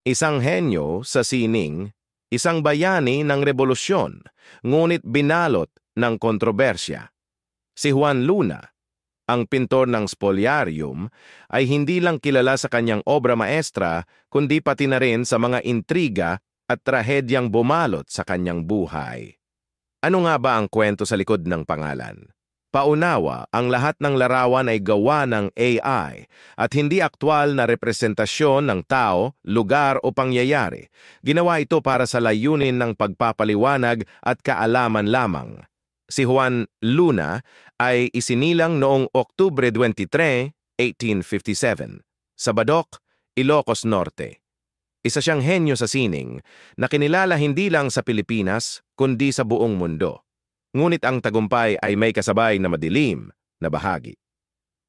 Isang henyo sa sining, isang bayani ng rebolusyon, ngunit binalot ng kontrobersya. Si Juan Luna, ang pintor ng Spoliarium, ay hindi lang kilala sa kanyang obra maestra, kundi pati na rin sa mga intriga at trahedyang bumalot sa kanyang buhay. Ano nga ba ang kwento sa likod ng pangalan? Paunawa, ang lahat ng larawan ay gawa ng AI at hindi aktwal na representasyon ng tao, lugar o pangyayari. Ginawa ito para sa layunin ng pagpapaliwanag at kaalaman lamang. Si Juan Luna ay isinilang noong Oktubre 23, 1857, sa Badok, Ilocos Norte. Isa siyang henyo sa sining na kinilala hindi lang sa Pilipinas kundi sa buong mundo. Ngunit ang tagumpay ay may kasabay na madilim na bahagi.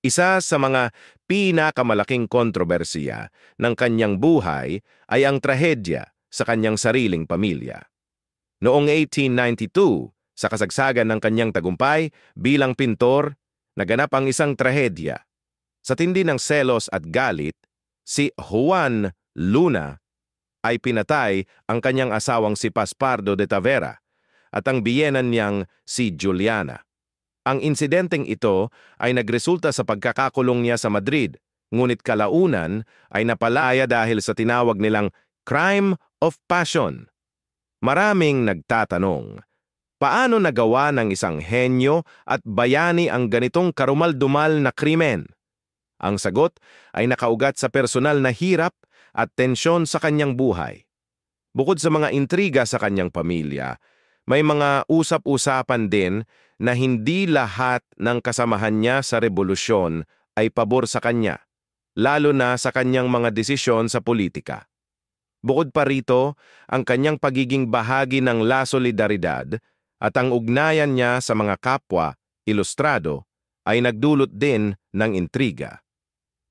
Isa sa mga pinakamalaking kontrobersiya ng kanyang buhay ay ang trahedya sa kanyang sariling pamilya. Noong 1892, sa kasagsagan ng kanyang tagumpay bilang pintor, naganap ang isang trahedya. Sa tindi ng selos at galit, si Juan Luna ay pinatay ang kanyang asawang si Paspardo de Tavera at ang biyenan niyang si Juliana. Ang insidenteng ito ay nagresulta sa pagkakakulong niya sa Madrid, ngunit kalaunan ay napalaya dahil sa tinawag nilang crime of passion. Maraming nagtatanong, paano nagawa ng isang henyo at bayani ang ganitong karumal-dumal na krimen? Ang sagot ay nakaugat sa personal na hirap at tensyon sa kanyang buhay. Bukod sa mga intriga sa kanyang pamilya, may mga usap-usapan din na hindi lahat ng kasamahan niya sa rebolusyon ay pabor sa kanya, lalo na sa kanyang mga desisyon sa politika. Bukod pa rito, ang kanyang pagiging bahagi ng La Solidaridad at ang ugnayan niya sa mga kapwa, ilustrado, ay nagdulot din ng intriga.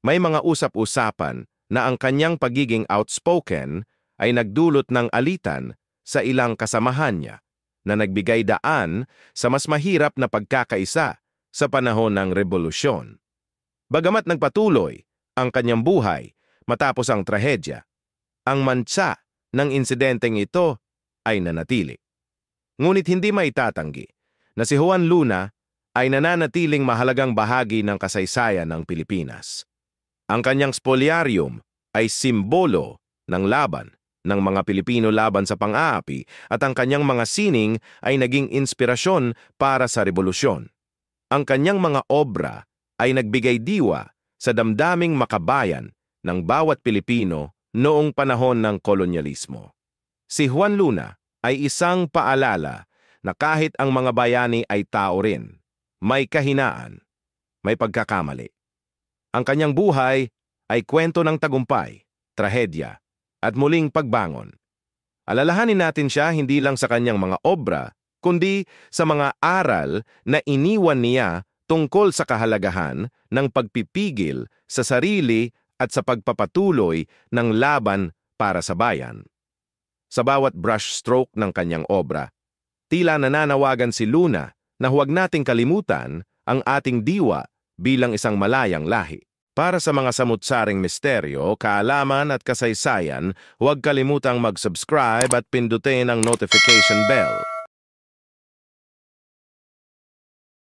May mga usap-usapan na ang kanyang pagiging outspoken ay nagdulot ng alitan sa ilang kasamahan niya, na nagbigay daan sa mas mahirap na pagkakaisa sa panahon ng rebolusyon. Bagamat nagpatuloy ang kanyang buhay matapos ang trahedya, ang mantsa ng insidenteng ito ay nanatili. Ngunit hindi maitatanggi na si Juan Luna ay nananatiling mahalagang bahagi ng kasaysayan ng Pilipinas. Ang kanyang Spoliarium ay simbolo ng laban ng mga Pilipino laban sa pang-aapi at ang kanyang mga sining ay naging inspirasyon para sa rebolusyon. Ang kanyang mga obra ay nagbigay diwa sa damdaming makabayan ng bawat Pilipino noong panahon ng kolonyalismo. Si Juan Luna ay isang paalala na kahit ang mga bayani ay tao rin, may kahinaan, may pagkakamali. Ang kanyang buhay ay kwento ng tagumpay, trahedya, at muling pagbangon. Alalahanin natin siya hindi lang sa kanyang mga obra, kundi sa mga aral na iniwan niya tungkol sa kahalagahan ng pagpipigil sa sarili at sa pagpapatuloy ng laban para sa bayan. Sa bawat brushstroke ng kanyang obra, tila nananawagan si Luna na huwag nating kalimutan ang ating diwa bilang isang malayang lahi. Para sa mga samut-saring misteryo, kaalaman at kasaysayan, huwag kalimutang mag-subscribe at pindutin ang notification bell.